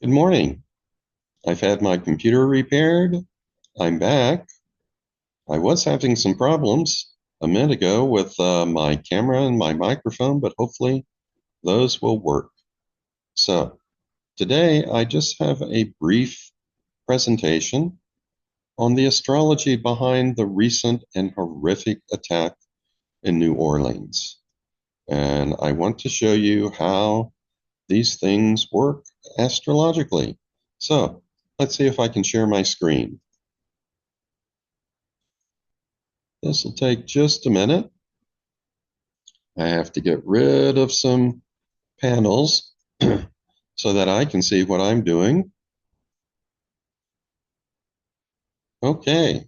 Good morning. I've had my computer repaired. I'm back. I was having some problems a minute ago with my camera and my microphone, but hopefully those will work. So today I just have a brief presentation on the astrology behind the recent and horrific attack in New Orleans. And I want to show you how these things work astrologically. So let's see if I can share my screen. This will take just a minute. I have to get rid of some panels so that I can see what I'm doing. Okay,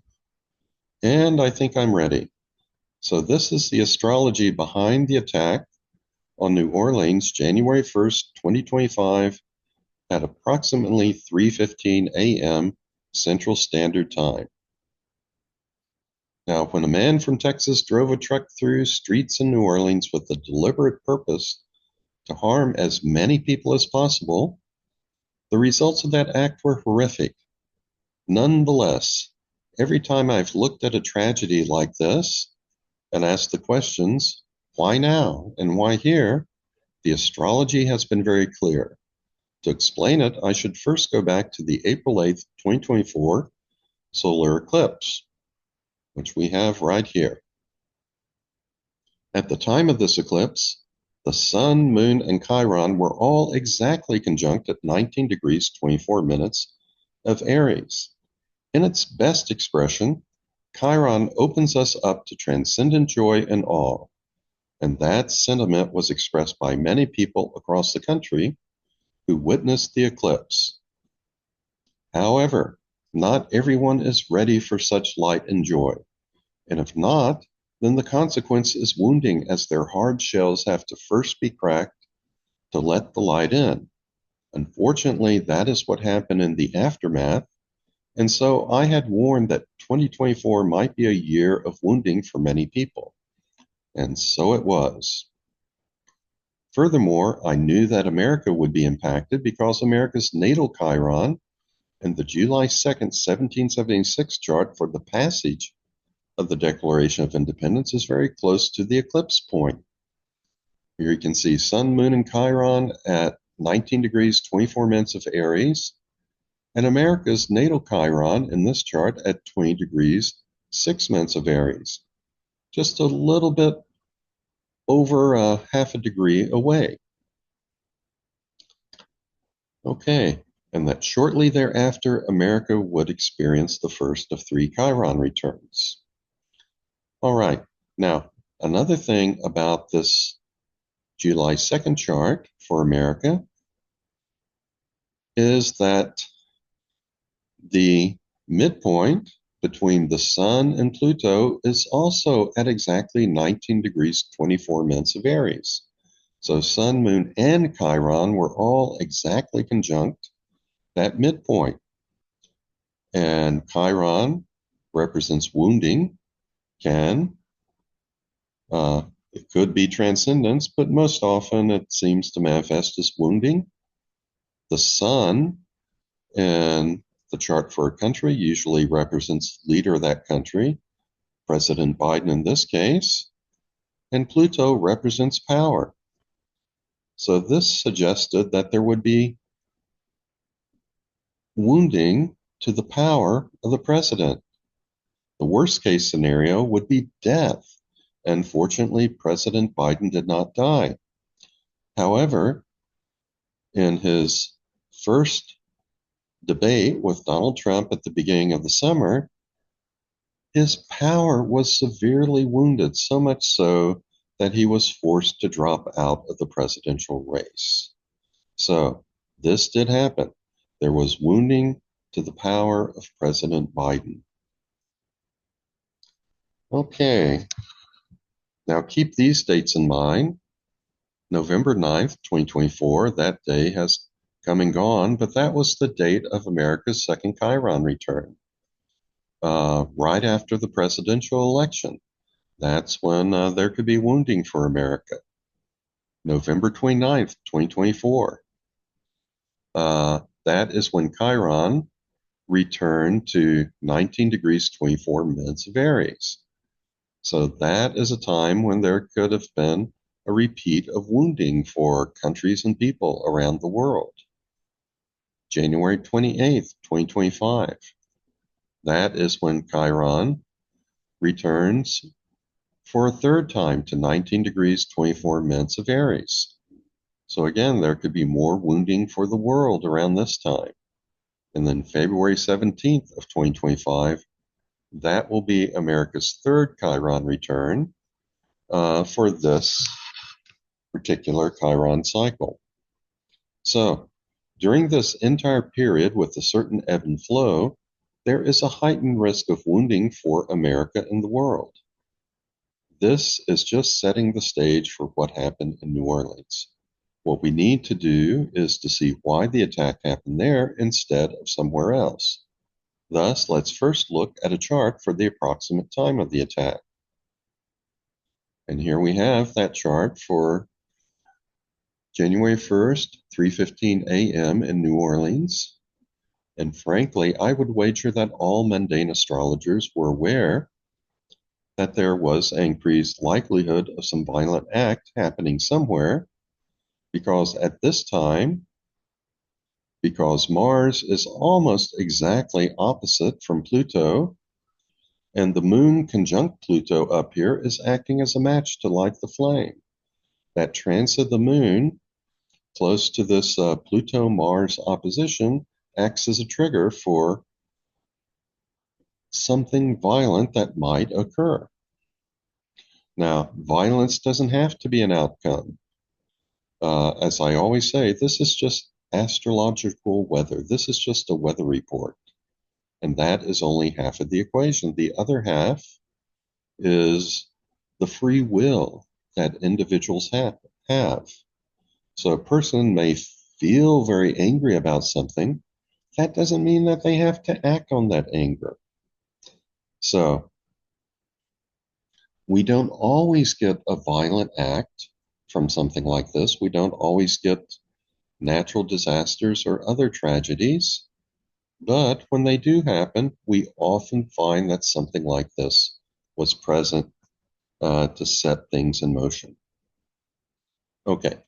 and I think I'm ready. So this is the astrology behind the attack on New Orleans, January 1st, 2025 at approximately 3:15 a.m. Central Standard Time. Now, when a man from Texas drove a truck through streets in New Orleans with the deliberate purpose to harm as many people as possible, the results of that act were horrific. Nonetheless, every time I've looked at a tragedy like this and asked the questions, why now and why here, the astrology has been very clear. To explain it, I should first go back to the April 8th, 2024 solar eclipse, which we have right here. At the time of this eclipse, the Sun, Moon, and Chiron were all exactly conjunct at 19 degrees 24 minutes of Aries. In its best expression, Chiron opens us up to transcendent joy and awe, and that sentiment was expressed by many people across the country who witnessed the eclipse. However, not everyone is ready for such light and joy, and if not, then the consequence is wounding as their hard shells have to first be cracked to let the light in. Unfortunately, that is what happened in the aftermath. And so I had warned that 2024 might be a year of wounding for many people. And so it was. Furthermore, I knew that America would be impacted because America's natal Chiron and the July 2nd, 1776 chart for the passage of the Declaration of Independence is very close to the eclipse point. Here you can see Sun, Moon, and Chiron at 19 degrees 24 minutes of Aries, and America's natal Chiron in this chart at 20 degrees 6 minutes of Aries, just a little bit over half a degree away. Okay, and that shortly thereafter, America would experience the first of three Chiron returns. All right, now another thing about this July 2nd chart for America is that the midpoint between the Sun and Pluto is also at exactly 19 degrees 24 minutes of Aries. So Sun, Moon, and Chiron were all exactly conjunct that midpoint. And Chiron represents wounding, can, it could be transcendence, but most often it seems to manifest as wounding. The Sun in the chart for a country usually represents the leader of that country, President Biden in this case, and Pluto represents power. So this suggested that there would be wounding to the power of the president. The worst case scenario would be death. And fortunately, President Biden did not die. However, in his first debate with Donald Trump at the beginning of the summer, his power was severely wounded, so much so that he was forced to drop out of the presidential race. So this did happen. There was wounding to the power of President Biden. Okay, now keep these dates in mind. November 9th, 2024, that day has come and gone, but that was the date of America's second Chiron return, right after the presidential election. That's when there could be wounding for America. November 29th, 2024. that is when Chiron returned to 19 degrees 24 minutes of Aries. So that is a time when there could have been a repeat of wounding for countries and people around the world. January 28th, 2025. That is when Chiron returns for a third time to 19 degrees 24 minutes of Aries. So again, there could be more wounding for the world around this time. And then February 17th of 2025, that will be America's third Chiron return for this particular Chiron cycle. So during this entire period with a certain ebb and flow, there is a heightened risk of wounding for America and the world. This is just setting the stage for what happened in New Orleans. What we need to do is to see why the attack happened there instead of somewhere else. Thus, let's first look at a chart for the approximate time of the attack. And here we have that chart for January 1st, 3:15 a.m. in New Orleans. And frankly, I would wager that all mundane astrologers were aware that there was an increased likelihood of some violent act happening somewhere, because at this time, because Mars is almost exactly opposite from Pluto, and the moon conjunct Pluto up here is acting as a match to light the flame. That transit of the moon close to this Pluto-Mars opposition acts as a trigger for something violent that might occur. Now, violence doesn't have to be an outcome. As I always say, this is just astrological weather. This is just a weather report. And that is only half of the equation. The other half is the free will that individuals have. So a person may feel very angry about something. That doesn't mean that they have to act on that anger. So we don't always get a violent act from something like this. We don't always get natural disasters or other tragedies. But when they do happen, we often find that something like this was present to set things in motion. Okay,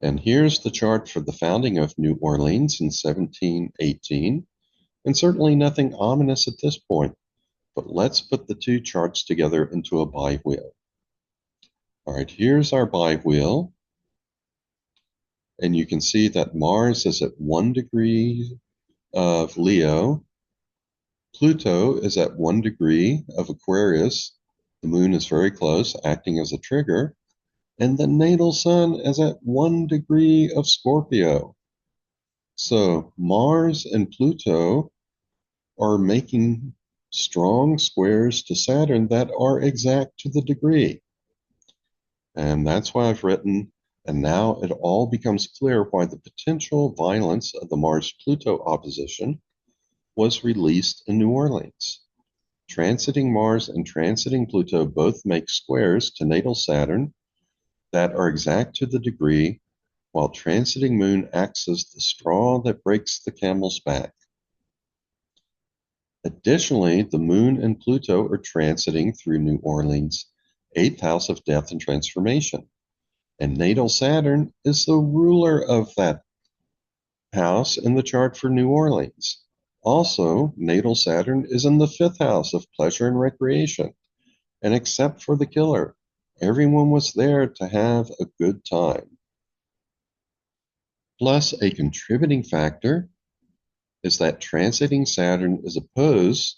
and here's the chart for the founding of New Orleans in 1718. And certainly nothing ominous at this point, but let's put the two charts together into a bi-wheel. All right, here's our bi-wheel. And you can see that Mars is at 1 degree of Leo. Pluto is at 1 degree of Aquarius. The moon is very close, acting as a trigger. And the natal sun is at 1 degree of Scorpio. So Mars and Pluto are making strong squares to Saturn that are exact to the degree. And that's why I've written, and now it all becomes clear why the potential violence of the Mars-Pluto opposition was released in New Orleans. Transiting Mars and transiting Pluto both make squares to natal Saturn that are exact to the degree, while transiting Moon acts as the straw that breaks the camel's back. Additionally, the Moon and Pluto are transiting through New Orleans' 8th house of death and transformation. And natal Saturn is the ruler of that house in the chart for New Orleans. Also, natal Saturn is in the 5th house of pleasure and recreation. And except for the killer, everyone was there to have a good time. Plus, a contributing factor is that transiting Saturn is opposed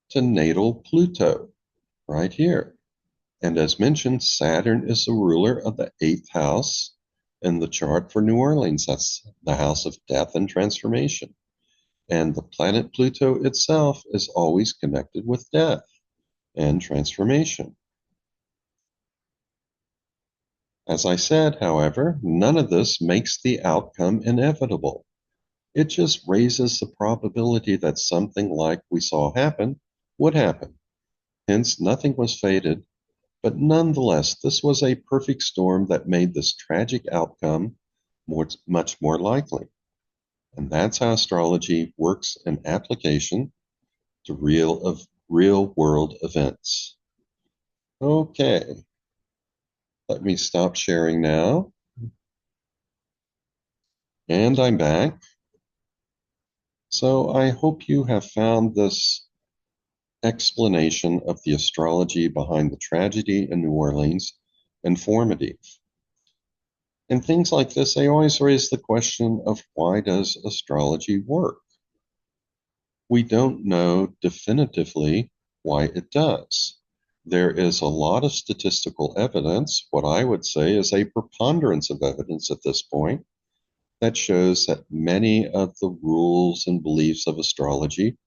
to natal Pluto, right here. And as mentioned, Saturn is the ruler of the 8th house in the chart for New Orleans. That's the house of death and transformation. And the planet Pluto itself is always connected with death and transformation. As I said, however, none of this makes the outcome inevitable. It just raises the probability that something like we saw happen would happen. Hence, nothing was fated, but nonetheless, this was a perfect storm that made this tragic outcome much more likely. And that's how astrology works in application to real world events. Okay, let me stop sharing now. And I'm back. So I hope you have found this explanation of the astrology behind the tragedy in New Orleans informative. And things like this, they always raise the question of why does astrology work? We don't know definitively why it does. There is a lot of statistical evidence, what I would say is a preponderance of evidence at this point, that shows that many of the rules and beliefs of astrology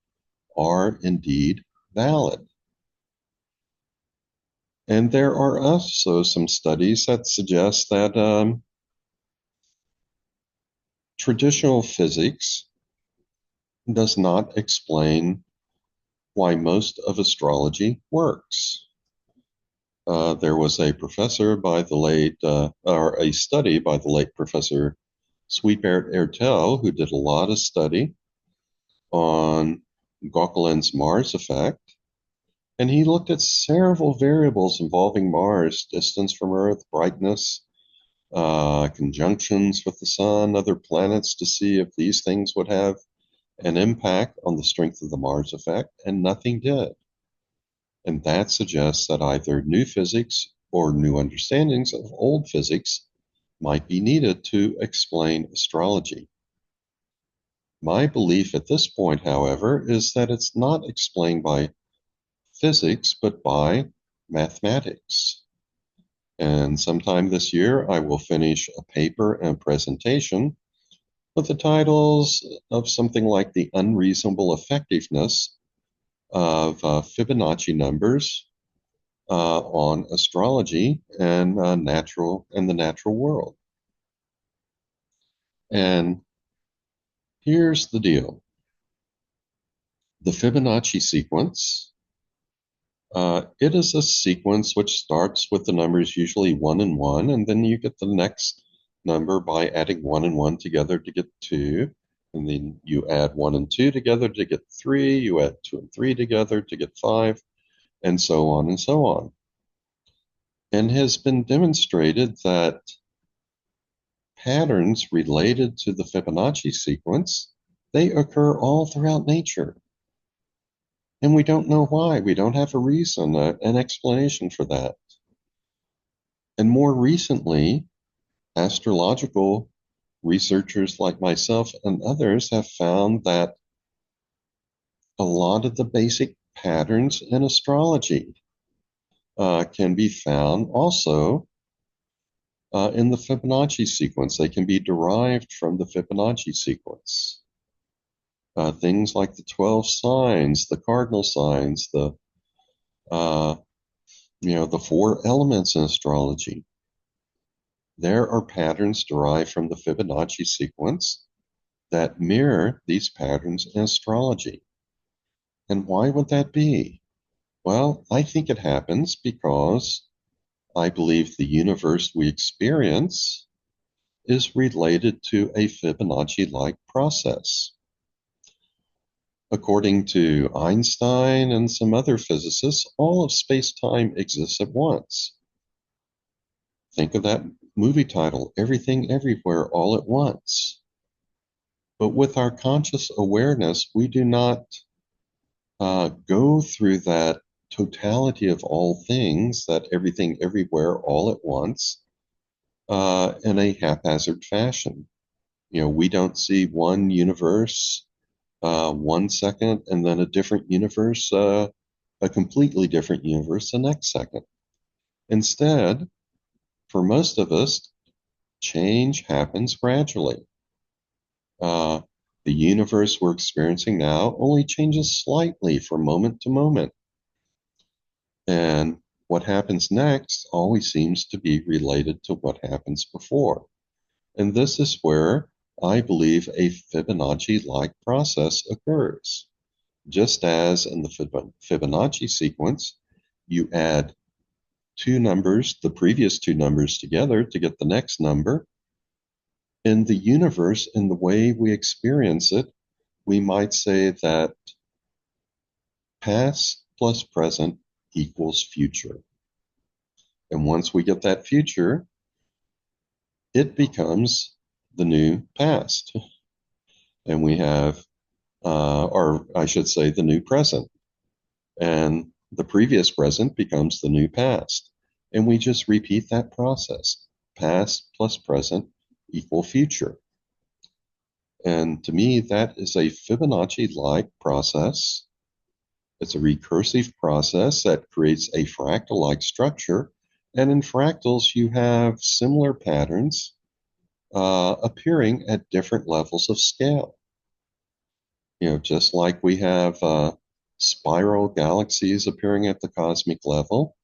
are indeed valid. And there are also some studies that suggest that traditional physics does not explain why most of astrology works. There was a professor by the late, or a study by the late Professor Sweetbert Ertel, who did a lot of study on Gauquelin's Mars effect. And he looked at several variables involving Mars, distance from Earth, brightness, conjunctions with the sun, other planets, to see if these things would have an impact on the strength of the Mars effect, and nothing did. And that suggests that either new physics or new understandings of old physics might be needed to explain astrology. My belief at this point, however, is that it's not explained by physics, but by mathematics. And sometime this year, I will finish a paper and presentation with the titles of something like the unreasonable effectiveness of Fibonacci numbers on astrology and the natural world. And here's the deal. The Fibonacci sequence, it is a sequence which starts with the numbers usually 1 and 1, and then you get the next number by adding 1 and 1 together to get 2, and then you add 1 and 2 together to get 3, you add 2 and 3 together to get 5, and so on and so on. And has been demonstrated that patterns related to the Fibonacci sequence, they occur all throughout nature. And we don't know why. We don't have a reason, an explanation for that. And more recently, astrological researchers like myself and others have found that a lot of the basic patterns in astrology can be found also in the Fibonacci sequence. They can be derived from the Fibonacci sequence. Things like the 12 signs, the cardinal signs, the 4 elements in astrology. There are patterns derived from the Fibonacci sequence that mirror these patterns in astrology. And why would that be? Well, I think it happens because I believe the universe we experience is related to a Fibonacci-like process. According to Einstein and some other physicists, all of space-time exists at once. Think of that movie title, Everything Everywhere All at Once. But with our conscious awareness, we do not go through that totality of all things, that everything everywhere all at once, in a haphazard fashion. We don't see one universe 1 second and then a different universe, a completely different universe the next second. Instead, for most of us, change happens gradually. The universe we're experiencing now only changes slightly from moment to moment. And what happens next always seems to be related to what happens before. And this is where I believe a Fibonacci-like process occurs. Just as in the Fibonacci sequence, you add two numbers, the previous two numbers together to get the next number. In the universe, in the way we experience it, we might say that past plus present equals future. And once we get that future, it becomes the new past. And we have, or I should say, the new present. And the previous present becomes the new past. And we just repeat that process. Past plus present equal future. And to me, that is a Fibonacci-like process. It's a recursive process that creates a fractal-like structure. And in fractals, you have similar patterns appearing at different levels of scale. Just like we have spiral galaxies appearing at the cosmic level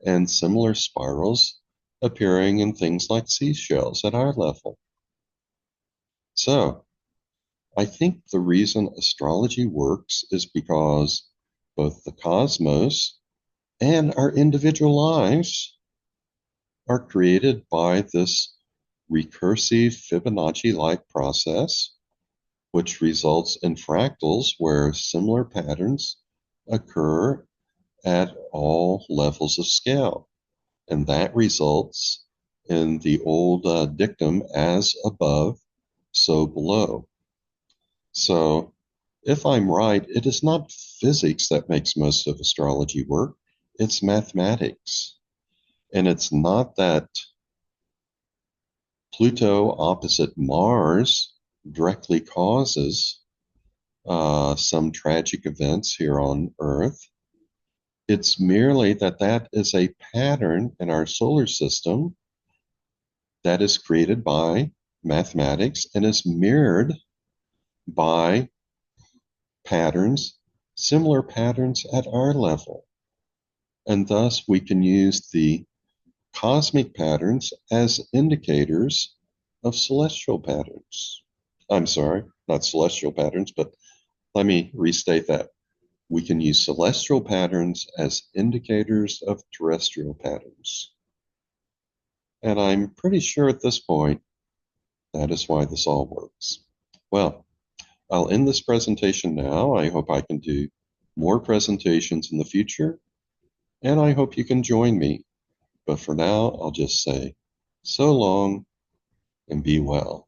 and similar spirals appearing in things like seashells at our level. So I think the reason astrology works is because both the cosmos and our individual lives are created by this recursive Fibonacci-like process, which results in fractals where similar patterns occur at all levels of scale. And that results in the old dictum, as above, so below. So if I'm right, it is not physics that makes most of astrology work, it's mathematics. And it's not that Pluto opposite Mars directly causes some tragic events here on Earth. It's merely that that is a pattern in our solar system that is created by mathematics and is mirrored by patterns, similar patterns at our level. And thus we can use the cosmic patterns as indicators of celestial patterns. I'm sorry, not celestial patterns, but let me restate that. We can use celestial patterns as indicators of terrestrial patterns. And I'm pretty sure at this point that is why this all works. Well, I'll end this presentation now. I hope I can do more presentations in the future, and I hope you can join me. But for now, I'll just say so long and be well.